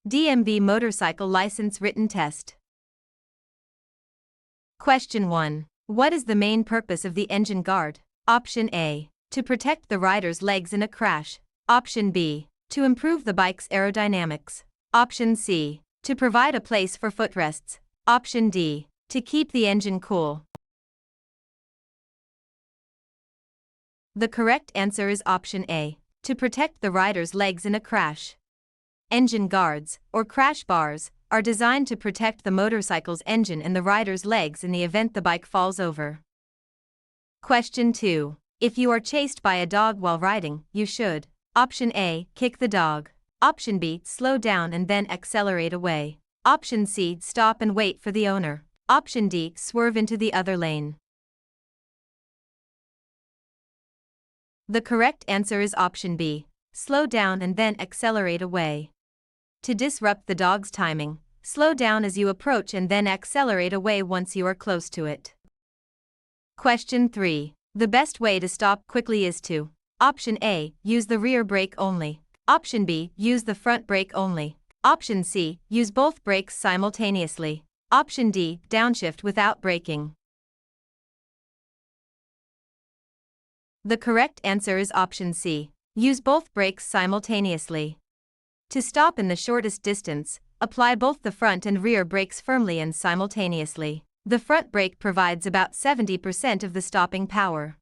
DMV Motorcycle License Written Test. Question 1. What is the main purpose of the engine guard? Option A. To protect the rider's legs in a crash. Option B. To improve the bike's aerodynamics. Option C. To provide a place for footrests. Option D. To keep the engine cool. The correct answer is option A. To protect the rider's legs in a crash. Engine guards, or crash bars, are designed to protect the motorcycle's engine and the rider's legs in the event the bike falls over. Question 2. If you are chased by a dog while riding, you should: Option A. Kick the dog. Option B. Slow down and then accelerate away. Option C. Stop and wait for the owner. Option D. Swerve into the other lane. The correct answer is option B. Slow down and then accelerate away. To disrupt the dog's timing, slow down as you approach and then accelerate away once you are close to it. Question 3. The best way to stop quickly is to: Option A. Use the rear brake only. Option B. Use the front brake only. Option C. Use both brakes simultaneously. Option D. Downshift without braking. The correct answer is option C. Use both brakes simultaneously. To stop in the shortest distance, apply both the front and rear brakes firmly and simultaneously. The front brake provides about 70% of the stopping power.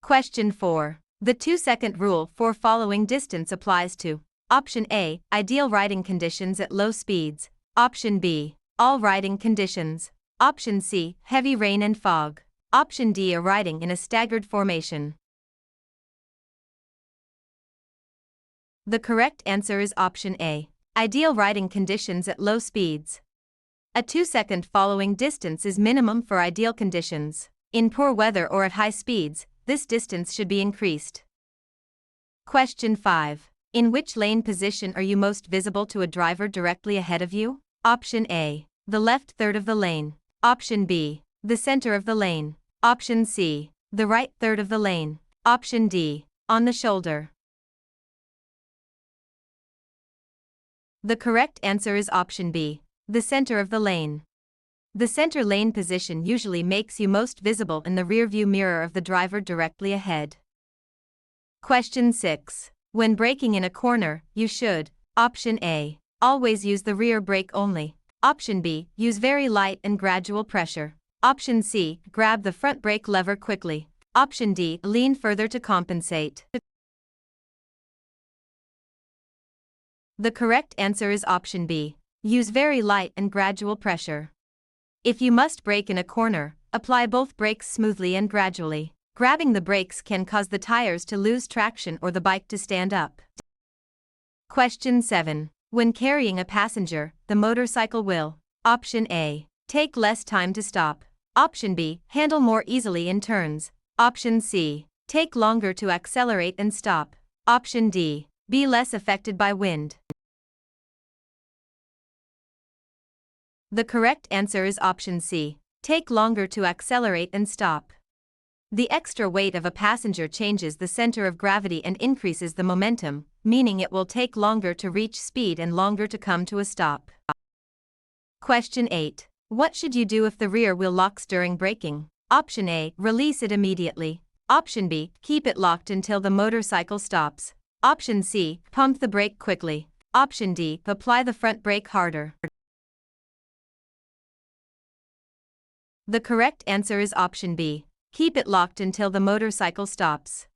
Question 4. The 2-second rule for following distance applies to: Option A. Ideal riding conditions at low speeds. Option B. All riding conditions. Option C. Heavy rain and fog. Option D. A riding in a staggered formation. The correct answer is option A. Ideal riding conditions at low speeds. A 2-second following distance is minimum for ideal conditions. In poor weather or at high speeds, this distance should be increased. Question 5. In which lane position are you most visible to a driver directly ahead of you? Option A. The left third of the lane. Option B. The center of the lane. Option C. The right third of the lane. Option D. On the shoulder. The correct answer is option B. The center of the lane. The center lane position usually makes you most visible in the rearview mirror of the driver directly ahead. Question 6. When braking in a corner, you should: Option A. Always use the rear brake only. Option B. Use very light and gradual pressure. Option C. Grab the front brake lever quickly. Option D. Lean further to compensate. The correct answer is option B. Use very light and gradual pressure. If you must brake in a corner, apply both brakes smoothly and gradually. Grabbing the brakes can cause the tires to lose traction or the bike to stand up. Question 7. When carrying a passenger, the motorcycle will: Option A. Take less time to stop. Option B. Handle more easily in turns. Option C. Take longer to accelerate and stop. Option D. Be less affected by wind. The correct answer is option C. Take longer to accelerate and stop. The extra weight of a passenger changes the center of gravity and increases the momentum, meaning it will take longer to reach speed and longer to come to a stop. Question 8. What should you do if the rear wheel locks during braking? Option A. Release it immediately. Option B. Keep it locked until the motorcycle stops. Option C. Pump the brake quickly. Option D. Apply the front brake harder. The correct answer is option B. Keep it locked until the motorcycle stops.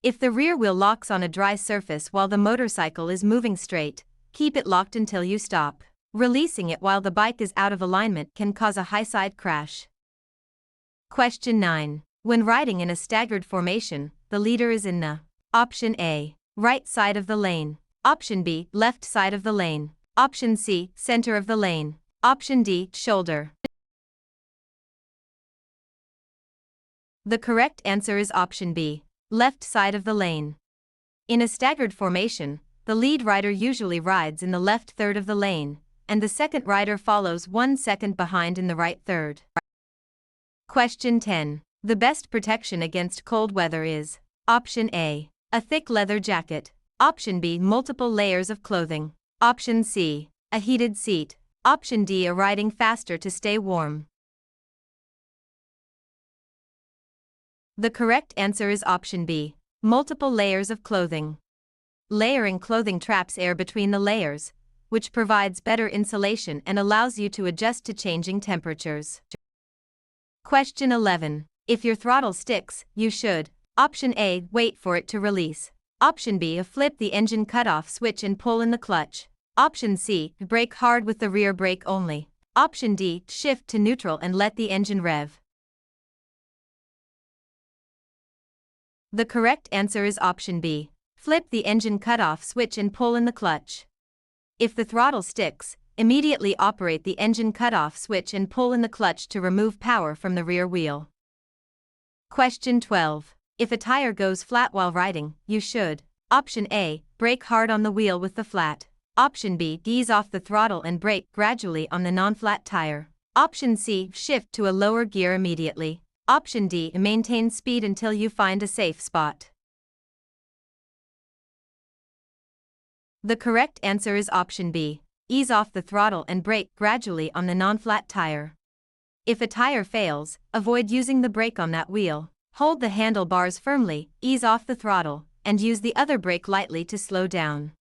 If the rear wheel locks on a dry surface while the motorcycle is moving straight, keep it locked until you stop. Releasing it while the bike is out of alignment can cause a high side crash. Question 9. When riding in a staggered formation, the leader is in the: Option A. Right side of the lane. Option B. Left side of the lane. Option C. Center of the lane. Option D. Shoulder. The correct answer is option B. Left side of the lane. In a staggered formation, the lead rider usually rides in the left third of the lane, and the second rider follows 1 second behind in the right third. Question 10. The best protection against cold weather is: Option A. A thick leather jacket. Option B. Multiple layers of clothing. Option C, a heated seat. Option D, a riding faster to stay warm. The correct answer is option B, multiple layers of clothing. Layering clothing traps air between the layers, which provides better insulation and allows you to adjust to changing temperatures. Question 11. If your throttle sticks, you should: Option A, wait for it to release. Option B, flip the engine cutoff switch and pull in the clutch. Option C, brake hard with the rear brake only. Option D, shift to neutral and let the engine rev. The correct answer is option B, flip the engine cutoff switch and pull in the clutch. If the throttle sticks, immediately operate the engine cutoff switch and pull in the clutch to remove power from the rear wheel. Question 12. If a tire goes flat while riding, you should: Option A, brake hard on the wheel with the flat. Option B, ease off the throttle and brake gradually on the non-flat tire. Option C, shift to a lower gear immediately. Option D, maintain speed until you find a safe spot. The correct answer is option B, ease off the throttle and brake gradually on the non-flat tire. If a tire fails, avoid using the brake on that wheel. Hold the handlebars firmly, ease off the throttle, and use the other brake lightly to slow down.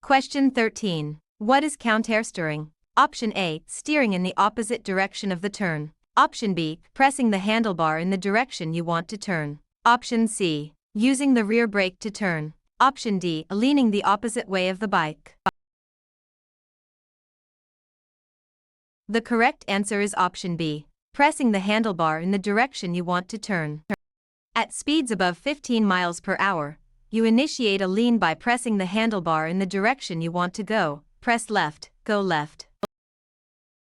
Question 13. What is counter steering? Option A, steering in the opposite direction of the turn. Option B, pressing the handlebar in the direction you want to turn. Option C, using the rear brake to turn. Option D, leaning the opposite way of the bike. The correct answer is option B, pressing the handlebar in the direction you want to turn. At speeds above 15 miles per hour, you initiate a lean by pressing the handlebar in the direction you want to go. Press left, go left.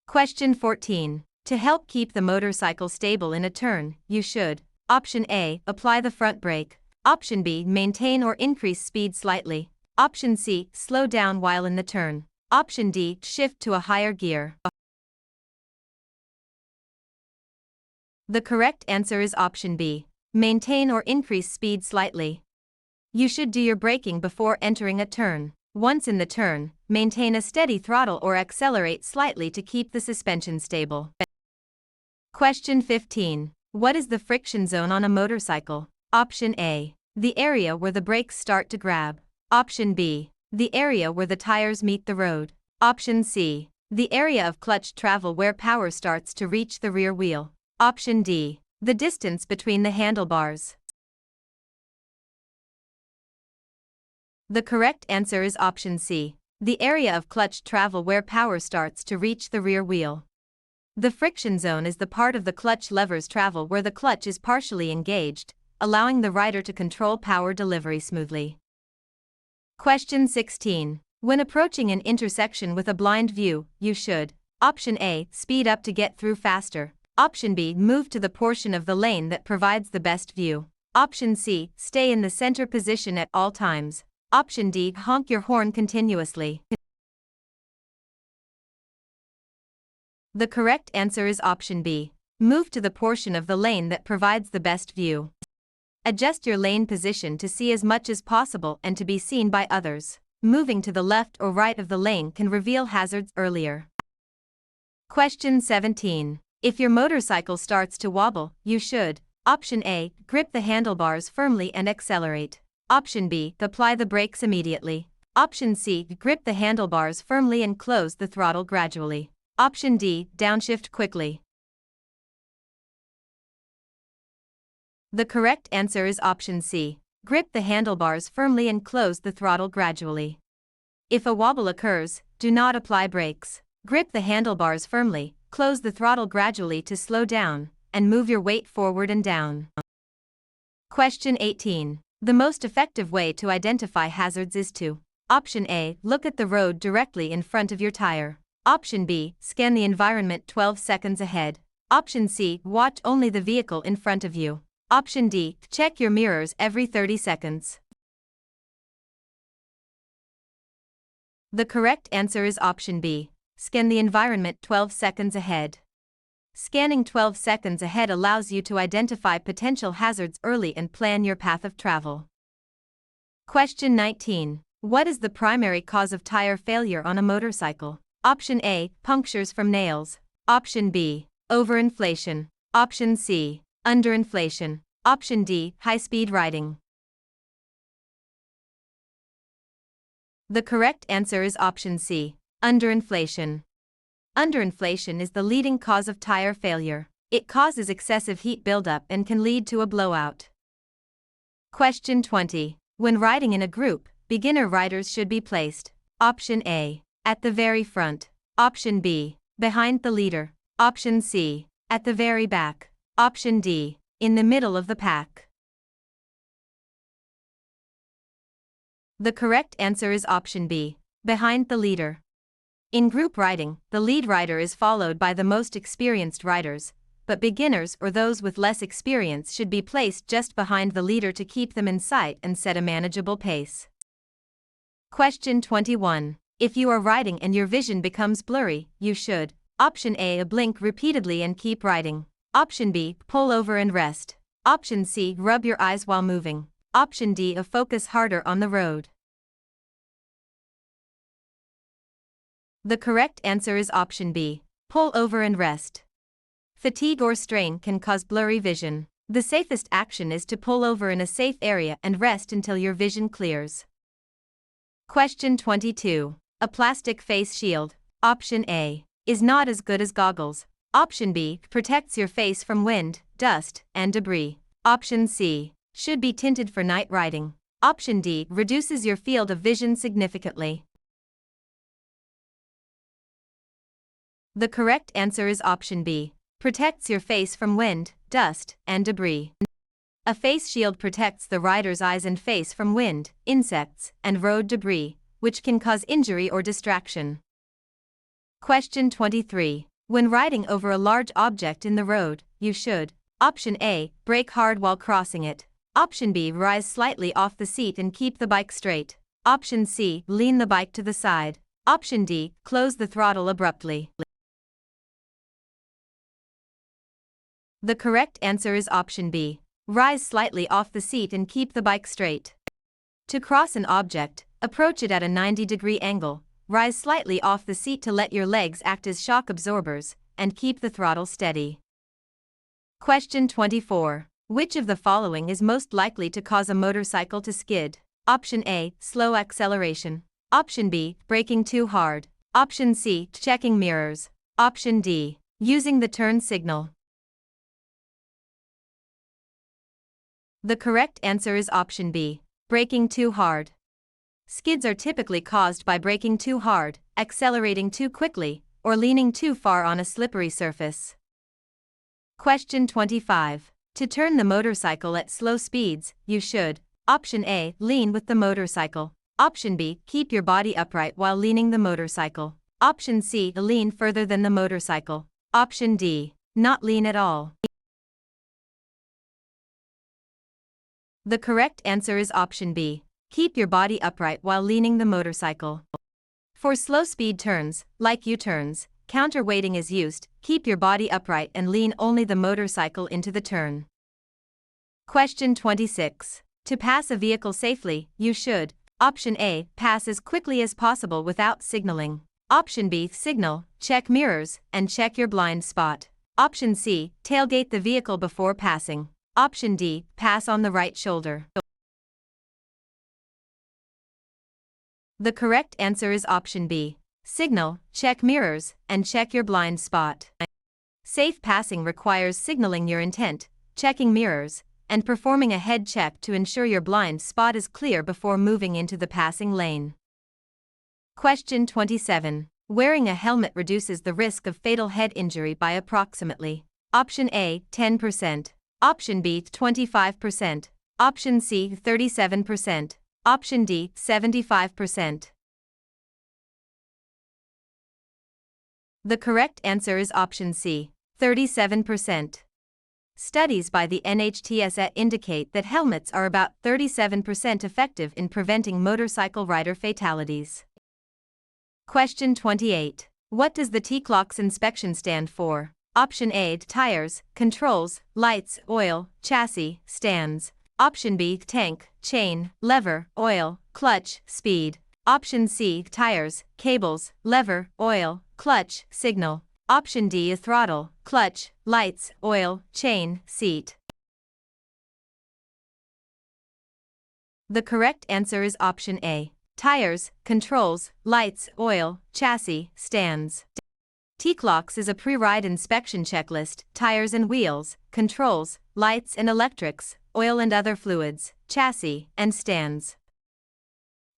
Question 14. To help keep the motorcycle stable in a turn, you should: Option A, apply the front brake. Option B, maintain or increase speed slightly. Option C, slow down while in the turn. Option D, shift to a higher gear. The correct answer is option B, maintain or increase speed slightly. You should do your braking before entering a turn. Once in the turn, maintain a steady throttle or accelerate slightly to keep the suspension stable. Question 15. What is the friction zone on a motorcycle? Option A, the area where the brakes start to grab. Option B, the area where the tires meet the road. Option C, the area of clutch travel where power starts to reach the rear wheel. Option D, the distance between the handlebars. The correct answer is option C, the area of clutch travel where power starts to reach the rear wheel. The friction zone is the part of the clutch lever's travel where the clutch is partially engaged, allowing the rider to control power delivery smoothly. Question 16. When approaching an intersection with a blind view, you should: Option A, speed up to get through faster. Option B, move to the portion of the lane that provides the best view. Option C, stay in the center position at all times. Option D, honk your horn continuously. The correct answer is option B, move to the portion of the lane that provides the best view. Adjust your lane position to see as much as possible and to be seen by others. Moving to the left or right of the lane can reveal hazards earlier. Question 17. If your motorcycle starts to wobble, you should: Option A, grip the handlebars firmly and accelerate. Option B, apply the brakes immediately. Option C, grip the handlebars firmly and close the throttle gradually. Option D, downshift quickly. The correct answer is option C, grip the handlebars firmly and close the throttle gradually. If a wobble occurs, do not apply brakes. Grip the handlebars firmly, close the throttle gradually to slow down, and move your weight forward and down. Question 18. The most effective way to identify hazards is to: Option A, look at the road directly in front of your tire. Option B, scan the environment 12 seconds ahead. Option C, watch only the vehicle in front of you. Option D, check your mirrors every 30 seconds. The correct answer is option B, scan the environment 12 seconds ahead. Scanning 12 seconds ahead allows you to identify potential hazards early and plan your path of travel. Question 19. What is the primary cause of tire failure on a motorcycle? Option A, punctures from nails. Option B, overinflation. Option C, underinflation. Option D, high-speed riding. The correct answer is option C, underinflation. Underinflation is the leading cause of tire failure. It causes excessive heat buildup and can lead to a blowout. Question 20. When riding in a group, beginner riders should be placed. Option A, at the very front. Option B, behind the leader. Option C, at the very back. Option D, in the middle of the pack. The correct answer is option B, behind the leader. In group riding, the lead rider is followed by the most experienced riders, but beginners or those with less experience should be placed just behind the leader to keep them in sight and set a manageable pace. Question 21. If you are riding and your vision becomes blurry, you should: Option A, blink repeatedly and keep riding. Option B, pull over and rest. Option C, rub your eyes while moving. Option D, focus harder on the road. The correct answer is option B, pull over and rest. Fatigue or strain can cause blurry vision. The safest action is to pull over in a safe area and rest until your vision clears. Question 22. A plastic face shield. Option A, is not as good as goggles. Option B, protects your face from wind, dust, and debris. Option C, should be tinted for night riding. Option D, reduces your field of vision significantly. The correct answer is option B, protects your face from wind, dust, and debris. A face shield protects the rider's eyes and face from wind, insects, and road debris, which can cause injury or distraction. Question 23. When riding over a large object in the road, you should: Option A, brake hard while crossing it. Option B, rise slightly off the seat and keep the bike straight. Option C, lean the bike to the side. Option D, close the throttle abruptly. The correct answer is option B, rise slightly off the seat and keep the bike straight. To cross an object, approach it at a 90-degree angle, rise slightly off the seat to let your legs act as shock absorbers, and keep the throttle steady. Question 24. Which of the following is most likely to cause a motorcycle to skid? Option A, slow acceleration. Option B, braking too hard. Option C, checking mirrors. Option D, using the turn signal. The correct answer is option B, braking too hard. Skids are typically caused by braking too hard, accelerating too quickly, or leaning too far on a slippery surface. Question 25. To turn the motorcycle at slow speeds, you should: Option A, lean with the motorcycle. Option B, keep your body upright while leaning the motorcycle. Option C, lean further than the motorcycle. Option D, not lean at all. The correct answer is option B, keep your body upright while leaning the motorcycle. For slow speed turns, like U-turns, counterweighting is used. Keep your body upright and lean only the motorcycle into the turn. Question 26. To pass a vehicle safely, you should: Option A, pass as quickly as possible without signaling. Option B, signal, check mirrors, and check your blind spot. Option C, tailgate the vehicle before passing. Option D, pass on the right shoulder. The correct answer is option B, signal, check mirrors, and check your blind spot. Safe passing requires signaling your intent, checking mirrors, and performing a head check to ensure your blind spot is clear before moving into the passing lane. Question 27. Wearing a helmet reduces the risk of fatal head injury by approximately: Option A, 10%. Option B, 25%. Option C, 37%. Option D, 75%. The correct answer is option C, 37%. Studies by the NHTSA indicate that helmets are about 37% effective in preventing motorcycle rider fatalities. Question 28. What does the T-Clocks inspection stand for? Option A, tires, controls, lights, oil, chassis, stands. Option B, tank, chain, lever, oil, clutch, speed. Option C, tires, cables, lever, oil, clutch, signal. Option D is throttle, clutch, lights, oil, chain, seat. The correct answer is option A. Tires, controls, lights, oil, chassis, stands. T-Clocks is a pre-ride inspection checklist, tires and wheels, controls, lights and electrics, oil and other fluids, chassis, and stands.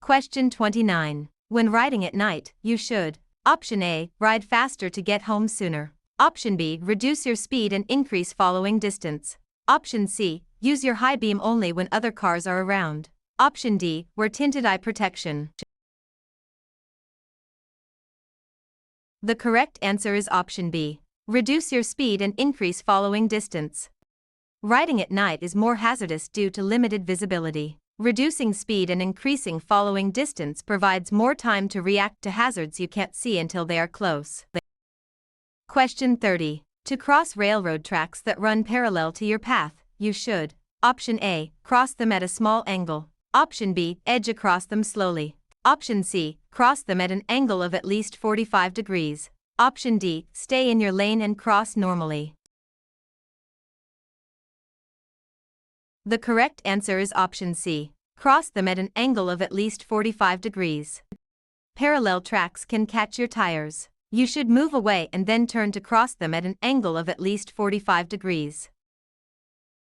Question 29. When riding at night, you should: Option A, ride faster to get home sooner. Option B, reduce your speed and increase following distance. Option C, use your high beam only when other cars are around. Option D, wear tinted eye protection. The correct answer is option B. Reduce your speed and increase following distance. Riding at night is more hazardous due to limited visibility. Reducing speed and increasing following distance provides more time to react to hazards you can't see until they are close. Question 30. To cross railroad tracks that run parallel to your path, you should: Option A, cross them at a small angle. Option B, edge across them slowly. Option C, cross them at an angle of at least 45 degrees. Option D, stay in your lane and cross normally. The correct answer is option C. Cross them at an angle of at least 45 degrees. Parallel tracks can catch your tires. You should move away and then turn to cross them at an angle of at least 45 degrees.